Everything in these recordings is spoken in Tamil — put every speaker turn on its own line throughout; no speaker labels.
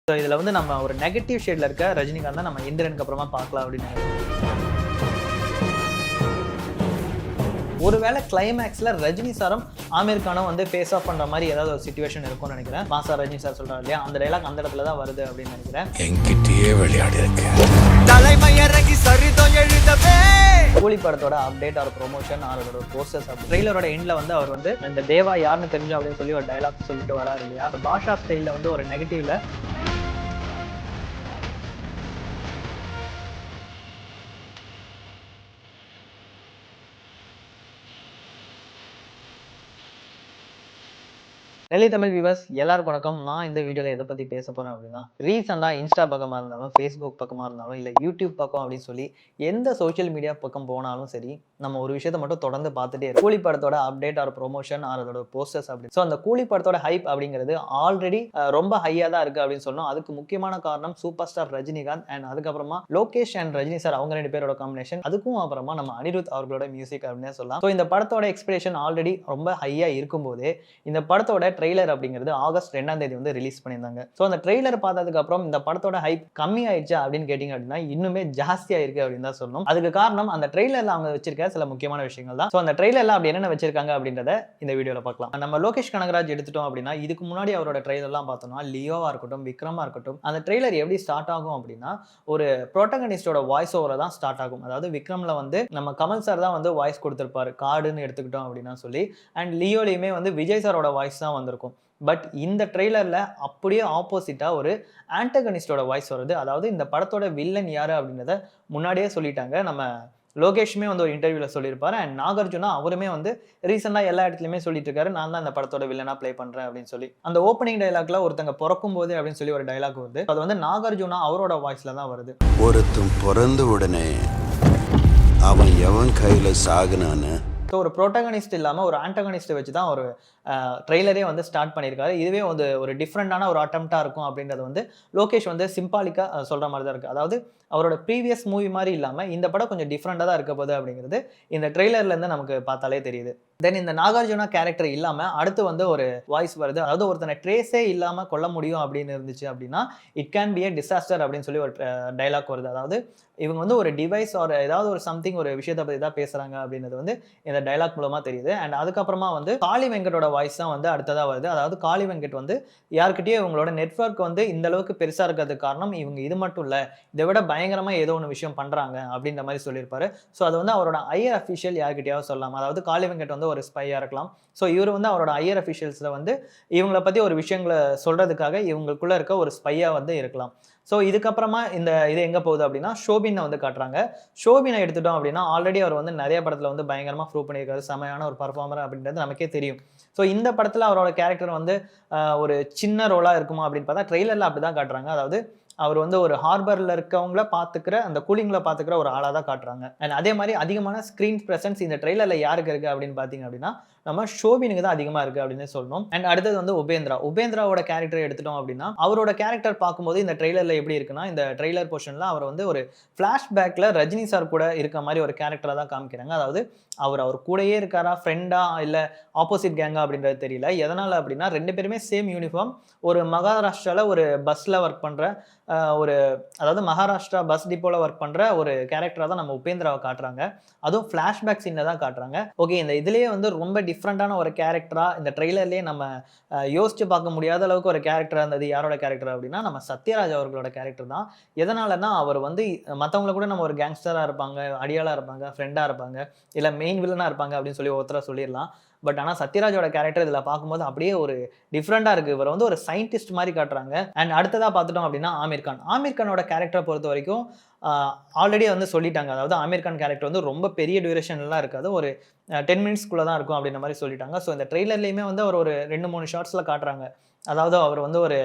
ஸோ இதில் வந்து நம்ம ஒரு நெகட்டிவ் ஷேடில் இருக்க ரஜினிகாந்த் தான் நம்ம இந்திரனுக்கு அப்புறமா பார்க்கலாம் அப்படின்னு நினைக்கிறேன். ஒருவேளை கிளைமேக்ஸில் ரஜினி சாரும் ஆமீர் கானும் வந்து ஃபேஸ் ஆஃப் பண்ணுற மாதிரி ஏதாவது ஒரு சுச்சுவேஷன் இருக்கும்னு நினைக்கிறேன். மாசா ரஜினி சார் சொல்கிறார் இல்லையா, அந்த டைலாக் அந்த இடத்துல தான் வருது அப்படின்னு நினைக்கிறேன்.
என்கிட்டயே விளையாடி இருக்கு.
கூலி படத்தோட அப்டேட் ஆர் ப்ரொமோஷன் அதோட போஸ்டர்ஸ் ட்ரெய்லரோட எண்ட்ல வந்து அவர் வந்து இந்த தேவா யாருன்னு தெரிஞ்சு அப்படின்னு சொல்லி ஒரு டைலாக் சொல்லிட்டு வராரு இல்லையா. பாஷா ஸ்டைலில் வந்து ஒரு நெகட்டிவ்ல டெல்லி தமிழ் வியூவர்ஸ் எல்லாருக்கும் வணக்கம். நான் இந்த வீடியோவில் எதை பற்றி பேச போகிறேன் அப்படின்னா, ரீசெண்டாக இன்ஸ்டா பக்கமாக இருந்தாலும் ஃபேஸ்புக் பக்கமாக இருந்தாலும் இல்லை யூடியூப் பக்கம் அப்படின்னு சொல்லி எந்த சோஷியல் மீடியா பக்கம் போனாலும் சரி, நம்ம ஒரு விஷயத்தை மட்டும் தொடர்ந்து பார்த்துட்டே இருக்கோம். கூலி படத்தோட அப்டேட் ஆர் ப்ரொமோஷன் ஆர் அதோட போஸ்டர்ஸ் அப்படி. ஸோ அந்த கூலி படத்தோட ஹைப் அப்படிங்கிறது ஆல்ரெடி ரொம்ப ஹையாக தான் இருக்குது அப்படின்னு சொன்னோம். அதுக்கு முக்கியமான காரணம் சூப்பர் ஸ்டார் ரஜினிகாந்த் அண்ட் அதுக்கப்புறமா லோகேஷ் அண்ட் ரஜினி சார் அவங்க ரெண்டு பேரோட காம்பினேஷன். அதுக்கும் அப்புறமா நம்ம அனிருத் அவர்களோட மியூசிக் அப்படின்னு சொல்லலாம். ஸோ இந்த படத்தோட எக்ஸ்பெக்டேஷன் ஆல்ரெடி ரொம்ப ஹையாக இருக்கும்போதே இந்த படத்தோட ட்ரெய்லர் அப்படிங்கிறது ஆகஸ்ட் 2ஆம் தேதி வந்து ரிலீஸ் பண்ணியிருந்தாங்க. ஸோ அந்த ட்ரெய்லர் பார்த்ததுக்கு அப்புறம் இந்த படத்தோட ஹைப் கம்மி ஆயிடுச்சா அப்படின்னு கேட்டிங்க அப்படின்னா இன்னுமே ஜாஸ்தியாக இருக்கு அப்படின்னு தான் சொல்லணும். அதுக்கு காரணம் அந்த ட்ரெய்லரில் அவங்க வச்சிருக்க சில முக்கியமான விஷயங்கள் தான். ஸோ அந்த ட்ரெய்லரில் அப்படி என்னென்ன வச்சிருக்காங்க அப்படின்றத இந்த வீடியோவில் பார்க்கலாம். நம்ம லோகேஷ் கனகராஜ் எடுத்துட்டோம் அப்படின்னா இதுக்கு முன்னாடி அவரோட ட்ரெய்லர்லாம் பார்த்தோம்னா லியோவா இருக்கட்டும் விக்ரமா இருக்கட்டும், அந்த ட்ரெய்லர் எப்படி ஸ்டார்ட் ஆகும் அப்படின்னா ஒரு ப்ரோட்டகனிஸ்டோட வாய்ஸ் ஓவரை தான் ஸ்டார்ட் ஆகும். அதாவது விக்ரம்ல வந்து நம்ம கமல் சார் தான் வந்து வாய்ஸ் கொடுத்திருப்பாரு காடுன்னு எடுத்துக்கிட்டோம் அப்படின்னா சொல்லி, அண்ட் லியோலையுமே வந்து விஜய் சாரோட வாய்ஸ் தான் வந்திருக்கும். பட் இந்த ட்ரெய்லரில் அப்படியே ஆப்போசிட்டாக ஒரு ஆன்டகனிஸ்டோட வாய்ஸ் வருது. அதாவது இந்த படத்தோட வில்லன் யாரு அப்படின்றத முன்னாடியே சொல்லிட்டாங்க. நம்ம லோகேஷுமே வந்து ஒரு இன்டர்வியூவில் சொல்லியிருப்பாரு. அண்ட் நாகார்ஜுனா அவருமே வந்து ரீசெண்டாக எல்லா இடத்துலையுமே சொல்லிட்டு இருக்காரு, நான் தான் இந்த படத்தோட வில்லனா ப்ளே பண்ணுறேன் அப்படின்னு சொல்லி. அந்த ஓப்பனிங் டைலாக்ல ஒருத்தங்க பிறக்கும் போது அப்படின்னு சொல்லி ஒரு டைலாக் வருது. அது வந்து நாகார்ஜுனா அவரோட வாய்ஸ்ல தான் வருது.
ஒருத்தன் பிறந்த உடனே அவன் எவன் கையில சாகுனான்னு.
ஸோ ஒரு ப்ரோட்டகனிஸ்ட் இல்லாமல் ஒரு ஆன்டகனிஸ்ட்டை வச்சு தான் ஒரு ட்ரெய்லரே வந்து ஸ்டார்ட் பண்ணியிருக்காரு. இதுவே வந்து ஒரு டிஃப்ரெண்டான ஒரு அட்டம்ப்டாக இருக்கும் அப்படின்றது வந்து லோகேஷ் வந்து சிம்பாலிக்காக சொல்கிற மாதிரி தான் இருக்குது. அதாவது அவரோட ப்ரீவியஸ் மூவி மாதிரி இல்லாமல் இந்த படம் கொஞ்சம் டிஃப்ரெண்டாக தான் இருக்க போகுது அப்படிங்கிறது இந்த ட்ரெய்லர்லேருந்து நமக்கு பார்த்தாலே தெரியுது. தென் இந்த நாகார்ஜுனா கேரக்டர் இல்லாமல் அடுத்து வந்து ஒரு வாய்ஸ் வருது. அதாவது ஒருத்தனை ட்ரேஸே இல்லாமல் கொல்ல முடியும் அப்படின்னு இருந்துச்சு அப்படின்னா it can be a disaster அப்படின்னு சொல்லி ஒரு டைலாக் வருது. அதாவது இவங்க வந்து ஒரு டிவைஸ் ஒரு ஏதாவது ஒரு சம்திங் ஒரு விஷயத்தை பற்றி தான் பேசுகிறாங்க அப்படின்றது வந்து இந்த டைலாக் மூலமாக தெரியுது. அண்ட் அதுக்கப்புறமா வந்து காளி வெங்கட்டோட வாய்ஸ் தான் வந்து அடுத்ததாக வருது. அதாவது காளி வெங்கட் வந்து யார்கிட்டயோ இவங்களோட நெட்வொர்க் வந்து இந்த அளவுக்கு பெருசாக இருக்கிறதுக்கு காரணம் இவங்க இது மட்டும் இல்லை, இதை விட பயங்கரமாக ஏதோ ஒன்று விஷயம் பண்ணுறாங்க அப்படின்ற மாதிரி சொல்லியிருப்பாரு. ஸோ அது வந்து அவரோட ஹையர் அஃபிஷியல் யார்கிட்டயாவது சொல்லலாம். அதாவது காளி வெங்கட் வந்து ஒரு ஸ்பையாக இருக்கலாம். ஸோ இவர் வந்து அவரோட ஹையர் அஃபிஷியல்ஸில் வந்து இவங்களை பற்றி ஒரு விஷயங்களை சொல்கிறதுக்காக இவங்களுக்குள்ளே இருக்க ஒரு ஸ்பையாக வந்து இருக்கலாம். ஸோ இதுக்கப்புறமா இது எங்கே போகுது அப்படின்னா ஷோபினை வந்து காட்டுறாங்க. ஷோபினை எடுத்துட்டோம் அப்படின்னா ஆல்ரெடி அவர் வந்து நிறைய படத்தில் வந்து பயங்கரமாக ப்ரூவ் பண்ணியிருக்காரு, செமையான ஒரு பர்ஃபார்மர் அப்படின்றது நமக்கே தெரியும். ஸோ இந்த படத்தில் அவரோட கேரக்டர் வந்து ஒரு சின்ன ரோலாக இருக்குமா அப்படின்னு பார்த்தா ட்ரெய்லரில் அப்படி தான் காட்டுறாங்க. அதாவது அவர் வந்து ஒரு ஹார்பரில் இருக்கவங்கள பார்த்துக்கிற அந்த கூலிங்கில் பார்த்துக்கிற ஒரு ஆளாக தான் காட்டுறாங்க. அண்ட் அதே மாதிரி அதிகமான ஸ்க்ரீன் ப்ரெசன்ஸ் இந்த ட்ரெய்லரில் யாருக்கு இருக்குது அப்படின்னு பார்த்தீங்க அப்படின்னா நம்ம ஷோபினுக்கு தான் அதிகமாக இருக்குது அப்படின்னு சொல்லணும். அண்ட் அடுத்தது வந்து உபேந்திராவோட கேரக்டர் எடுத்துட்டோம் அப்படின்னா அவரோட கேரக்டர் பார்க்கும்போது இந்த ட்ரெய்லரில் எப்படி இருக்குன்னா இந்த ட்ரெய்லர் போர்ஷனில் அவர் வந்து ஒரு ஃப்ளாஷ்பேக்கில் ரஜினி சார் கூட இருக்க மாதிரி ஒரு கேரக்டராக தான் காமிக்கிறாங்க. அதாவது அவர் கூடயே இருக்காரா, ஃப்ரெண்டா இல்லை ஆப்போசிட் கேங்கா அப்படின்றது தெரியல. எதனால் அப்படின்னா ரெண்டு பேருமே சேம் யூனிஃபார்ம், ஒரு மகாராஷ்டிராவில் ஒரு பஸ்ஸில் ஒர்க் பண்ணுற ஒரு அதாவது மகாராஷ்டிரா பஸ் டிப்போவில் ஒர்க் பண்ணுற ஒரு கேரக்டராக தான் நம்ம உபேந்திராவை காட்டுறாங்க. அதுவும் ஃப்ளாஷ்பேக் சீனில் தான் காட்டுறாங்க. ஓகே, இந்த இதுலேயே வந்து ரொம்ப டிஃப்ரெண்ட்டான ஒரு கேரக்டராக இந்த ட்ரெய்லர்லேயே நம்ம யோசிச்சு பார்க்க முடியாத அளவுக்கு ஒரு கேரக்டராக இருந்தது. யாரோட கேரக்டர் அப்படின்னா நம்ம சத்யராஜ் அவர்களோட கேரக்டர் தான். எதனாலன்னா அவர் வந்து மற்றவங்கள கூட நம்ம ஒரு கேங்ஸ்டராக இருப்பாங்க, அடியாளாக இருப்பாங்க, ஃப்ரெண்டாக இருப்பாங்க, இல்லை மெயின் வில்லனாக இருப்பாங்க அப்படின்னு சொல்லி ஒருத்தராக சொல்லிடலாம். பட் ஆனால் சத்யராஜோட கேரக்டர் இதில் பார்க்கும்போது அப்படியே ஒரு டிஃப்ரெண்டாக இருக்குது. இவர் வந்து ஒரு சயின்டிஸ்ட் மாதிரி காட்டுறாங்க. அண்ட் அடுத்ததாக பார்த்துட்டோம் அப்படின்னா ஆமீர் கானோட கேரக்டரை பொறுத்த வரைக்கும் ஆல்ரெடி வந்து சொல்லிட்டாங்க. அதாவது ஆமீர் கான் கேரக்டர் வந்து ரொம்ப பெரிய டியூரேஷன்லாம் இருக்காது, ஒரு 10 மினிட்ஸ்க்குள்ளே தான் இருக்கும் அப்படின்ற மாதிரி சொல்லிட்டாங்க. ஸோ இந்த ட்ரெய்லர்லேயுமே வந்து அவர் ஒரு 2-3 ஷார்ட்ஸில் காட்டுறாங்க. அதாவது அவர் வந்து ஒரு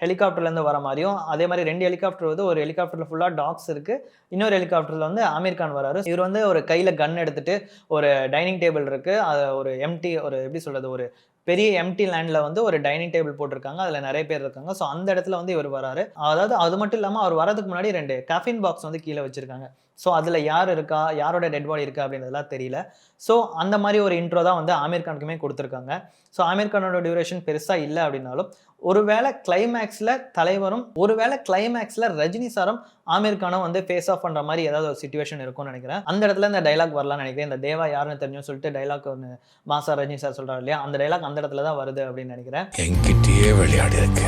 ஹெலிகாப்டர்லேருந்து வர மாதிரியும், அதே மாதிரி 2 ஹெலிகாப்டர் வந்து ஒரு ஹெலிகாப்டரில் ஃபுல்லாக டாக்ஸ் இருக்குது, இன்னொரு ஹெலிகாப்டரில் வந்து ஆமீர் கான் வராரு. இவர் வந்து ஒரு கையில் கன் எடுத்துகிட்டு ஒரு டைனிங் டேபிள் இருக்குது, அது ஒரு எம்டி ஒரு எப்படி சொல்கிறது ஒரு பெரிய எம்டி லேண்டில் வந்து ஒரு டைனிங் டேபிள் போட்டிருக்காங்க, அதில் நிறைய பேர் இருக்காங்க. ஸோ அந்த இடத்துல வந்து இவர் வராரு. அதாவது அது மட்டும் இல்லாமல் அவர் வரதுக்கு முன்னாடி 2 கேஃபின் பாக்ஸ் வந்து கீழே வச்சிருக்காங்க. ஸோ அதில் யார் இருக்கா, யாரோட டெட் பாடி இருக்கா அப்படின்றதுலாம் தெரியல. ஸோ அந்த மாதிரி ஒரு இன்ட்ரோ தான் வந்து ஆமீர் கானுக்குமே கொடுத்துருக்காங்க. ஸோ ஆமீர் கானோட டியூரேஷன் பெருசாக இல்லை அப்படின்னாலும் ஒருவேளை கிளைமேக்ஸில் தலைவரும், ஒருவேளை கிளைமேக்ஸில் ரஜினி சாரும் ஆமீர் கானும் வந்து ஃபேஸ் ஆஃப் பண்ணுற மாதிரி ஏதாவது ஒரு சிச்சுவேஷன் இருக்கும்னு நினைக்கிறேன். அந்த இடத்துல இந்த டைலாக் வரலாம்னு நினைக்கிறேன். இந்த தேவா யாருன்னு தெரிஞ்சும் சொல்லிட்டு டைலாக் ஒன்று மாசா ரஜினி சார் சொல்கிறார் இல்லையா, அந்த டைலாக் அந்த இடத்துல தான் வருது அப்படின்னு நினைக்கிறேன்.
என்கிட்டயே விளையாடி இருக்க.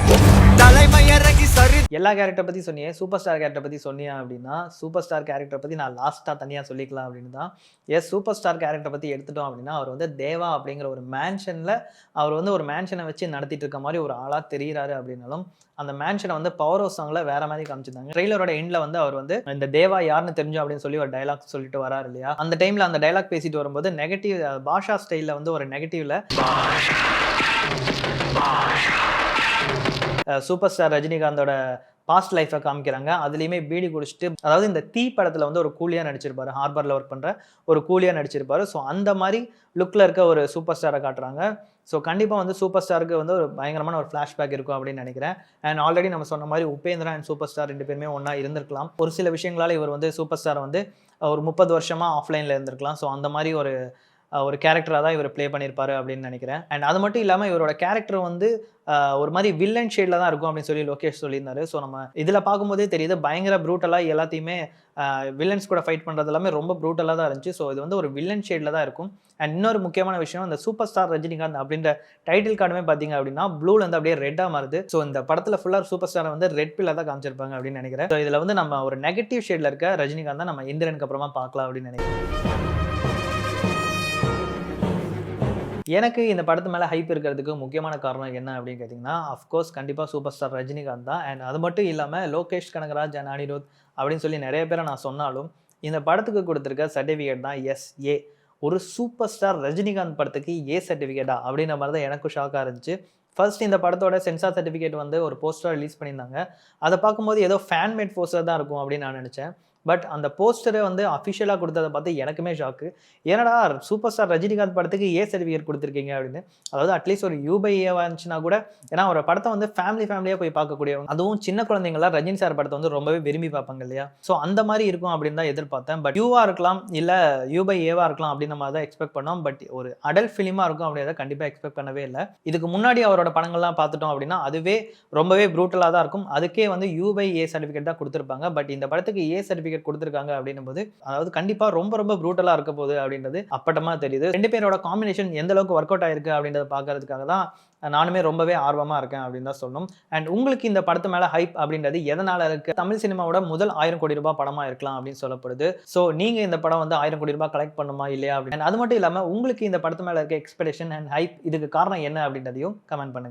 எல்லா கேரக்டர் பற்றி சொன்னியே, சூப்பர் ஸ்டார் கேரக்டர் பற்றி சொன்னியா அப்படின்னா, சூப்பர் ஸ்டார் கேரக்டர் பற்றி நான் லாஸ்ட்டாக தனியாக சொல்லிக்கலாம் அப்படின்னு தான். சூப்பர் ஸ்டார் கேரக்டர் பற்றி எடுத்துட்டோம் அப்படின்னா, அவர் வந்து தேவா அப்படிங்கிற ஒரு மேன்ஷனில் அவர் வந்து ஒரு மேன்ஷனை வச்சு நடத்திட்டு இருக்க மாதிரி ஒரு ஆளாக தெரிகிறாரு அப்படின்னாலும், அந்த மேன்ஷனை வந்து பவர் ஹவுஸ் சாங்கில் வேற மாதிரி காமிச்சிருந்தாங்க. ட்ரெய்லரோட எண்டில் வந்து அவர் வந்து இந்த தேவா யாருன்னு தெரிஞ்சோம் அப்படின்னு சொல்லி ஒரு டைலாக் சொல்லிட்டு வராரு இல்லையா, அந்த டைமில் அந்த டைலாக் பேசிட்டு வரும்போது நெகட்டிவ் பாஷா ஸ்டைலில் வந்து ஒரு நெகட்டிவ்ல சூப்பர் ஸ்டார் ரஜினிகாந்தோட பாஸ்ட் லைஃப்பை காமிக்கிறாங்க. அதுலேயுமே பீடி குடிச்சிட்டு, அதாவது இந்த தீ படத்தில் வந்து ஒரு கூலியாக நடிச்சிருப்பாரு, ஹார்பரில் ஒர்க் பண்ணுற ஒரு கூலியாக நடிச்சிருப்பாரு. ஸோ அந்த மாதிரி லுக்கில் இருக்க ஒரு சூப்பர் ஸ்டாரை காட்டுறாங்க. ஸோ கண்டிப்பாக வந்து சூப்பர் ஸ்டாருக்கு வந்து ஒரு பயங்கரமான ஒரு ஃப்ளாஷ்பேக் இருக்கும் அப்படின்னு நினைக்கிறேன். அண்ட் ஆல்ரெடி நம்ம சொன்ன மாதிரி உபேந்திரா அண்ட் சூப்பர் ஸ்டார் 2 பேருமே ஒன்றா இருந்திருக்கலாம். ஒரு சில விஷயங்களால் இவர் வந்து சூப்பர் ஸ்டாரை வந்து ஒரு 30 வருஷமாக ஆஃப்லைனில் இருந்திருக்கலாம். ஸோ அந்த மாதிரி ஒரு கேரக்டராக தான் இவர் ப்ளே பண்ணியிருப்பாரு அப்படின்னு நினைக்கிறேன். அண்ட் அது மட்டும் இல்லாமல் இவரோட கேரக்டர் வந்து ஒரு மாதிரி வில்லன் ஷேடில் தான் இருக்கும் அப்படின்னு சொல்லி லோகேஷ் சொல்லியிருந்தாரு. ஸோ நம்ம இதில் பார்க்கும்போதே தெரியுது, பயங்கர ப்ரூட்டலாக எல்லாத்தையுமே வில்லன்ஸ் கூட ஃபைட் பண்ணுறது எல்லாமே ரொம்ப ப்ரூட்டலாக தான் இருந்துச்சு. ஸோ இது வந்து ஒரு வில்லன் ஷேடில் தான் இருக்கும். அண்ட் இன்னொரு முக்கியமான விஷயம், இந்த சூப்பர் ஸ்டார் ரஜினிகாந்த் அப்படின்ற டைட்டில் கார்டுமே பார்த்தீங்க அப்படின்னா ப்ளூல வந்து அப்படியே ரெட்டாக மாறுது. ஸோ இந்த படத்தில் ஃபுல்லாக சூப்பர் ஸ்டாரை வந்து ரெட் பில்ல தான் காமிச்சிருப்பாங்க அப்படின்னு நினைக்கிறேன். ஸோ இதில் வந்து நம்ம ஒரு நெகட்டிவ் ஷேடில் இருக்க ரஜினிகாந்த் தான் நம்ம இந்திரனுக்கு அப்புறமா பார்க்கலாம் அப்படின்னு நினைக்கிறேன். எனக்கு இந்த படத்து மேலே ஹைப் இருக்கிறதுக்கு முக்கியமான காரணம் என்ன அப்படின்னு கேட்டிங்கன்னா, அஃப்கோர்ஸ் கண்டிப்பாக சூப்பர் ஸ்டார் ரஜினிகாந்த் தான். அண்ட் அது மட்டும் இல்லாமல் லோகேஷ் கனகராஜ் அண்ட் அனிருத் அப்படின்னு சொல்லி நிறைய பேரை நான் சொன்னாலும், இந்த படத்துக்கு கொடுத்துருக்க சர்டிஃபிகேட் தான் ஏ. ஒரு சூப்பர் ஸ்டார் ரஜினிகாந்த் படத்துக்கு சர்டிஃபிகேட்டா அப்படின்ற மாதிரி தான் எனக்கும் ஷாக்காக இருந்துச்சு. ஃபர்ஸ்ட் இந்த படத்தோட சென்சார் சர்டிஃபிகேட் வந்து ஒரு போஸ்டர் ரிலீஸ் பண்ணியிருந்தாங்க. அதை பார்க்கும்போது ஏதோ ஃபேன்மேட் போஸ்டர் தான் இருக்கும் அப்படின்னு நான் நினச்சேன். பட் அந்த போஸ்டரை வந்து அஃபிஷியலாக கொடுத்ததை பார்த்து எனக்குமே ஷாக்கு. ஏன்னடா சூப்பர் ஸ்டார் ரஜினிகாந்த் படத்துக்கு சர்டிஃபிகேட் கொடுத்துருக்கீங்க அப்படின்னு. அதாவது அட்லீஸ்ட் ஒரு U/Aவாக இருந்துச்சுன்னா கூட, ஏன்னா ஒரு படத்தை வந்து ஃபேமிலியாக போய் பார்க்கக்கூடியவங்க, அதுவும் சின்ன குழந்தைங்களாம் ரஜினி சார் படத்தை வந்து ரொம்பவே விரும்பி பார்ப்பாங்க இல்லையா. ஸோ அந்த மாதிரி இருக்கும் அப்படின்னு தான் எதிர்பார்த்தேன். பட் யூவாக இருக்கலாம், இல்லை U/Aவாக இருக்கலாம் அப்படின்னு நம்ம தான் எக்ஸ்பெக்ட் பண்ணோம். பட் ஒரு அடல்ட் ஃபிலிமாக இருக்கும் அப்படின்றத கண்டிப்பாக எக்ஸ்பெக்ட் பண்ணவே இல்லை. இதுக்கு முன்னாடி அவரோட படங்கள்லாம் பார்த்துட்டோம் அப்படின்னா அதுவே ரொம்பவே ப்ரூட்டலாக தான் இருக்கும். அதுக்கே வந்து U/A சர்டிஃபிகேட் தான் கொடுத்துருப்பாங்க. பட் இந்த படத்துக்கு சர்டிஃபிகேட் கொடுத்துருக்காங்க அப்படின்னும் போது, அதாவது கண்டிப்பா ரொம்ப ப்ரூட்டலா இருக்க போகுது அப்படின்றது அப்பட்டமா தெரியுது. 2 பேரோட காம்பினேஷன் எந்த அளவுக்கு ஒர்க் அவுட் ஆயிருக்கு அப்படின்றத பார்க்கறதுக்காக தான் நானுமே ரொம்பவே ஆர்வமா இருக்கேன் அப்படின்னு தான் சொல்லணும். அண்ட் உங்களுக்கு இந்த படத்து மேல ஹைப் அப்படின்றது எதனால இருக்கு? தமிழ் சினிமாவோட முதல் 1000 கோடி ரூபாய் படமா இருக்கலாம் அப்படின்னு சொல்லப்படுது. ஸோ நீங்க இந்த படம் வந்து 1000 கோடி ரூபாய் கலெக்ட் பண்ணுமா இல்லையா அப்படின்னு, அது மட்டும் இல்லாம உங்களுக்கு இந்த படத்து மேல இருக்க எக்ஸ்பெக்டேஷன் அண்ட் ஹைப், இதுக்கு காரணம் என்ன அப்படின்றதையும் கமெண்ட் பண்ணுங்க.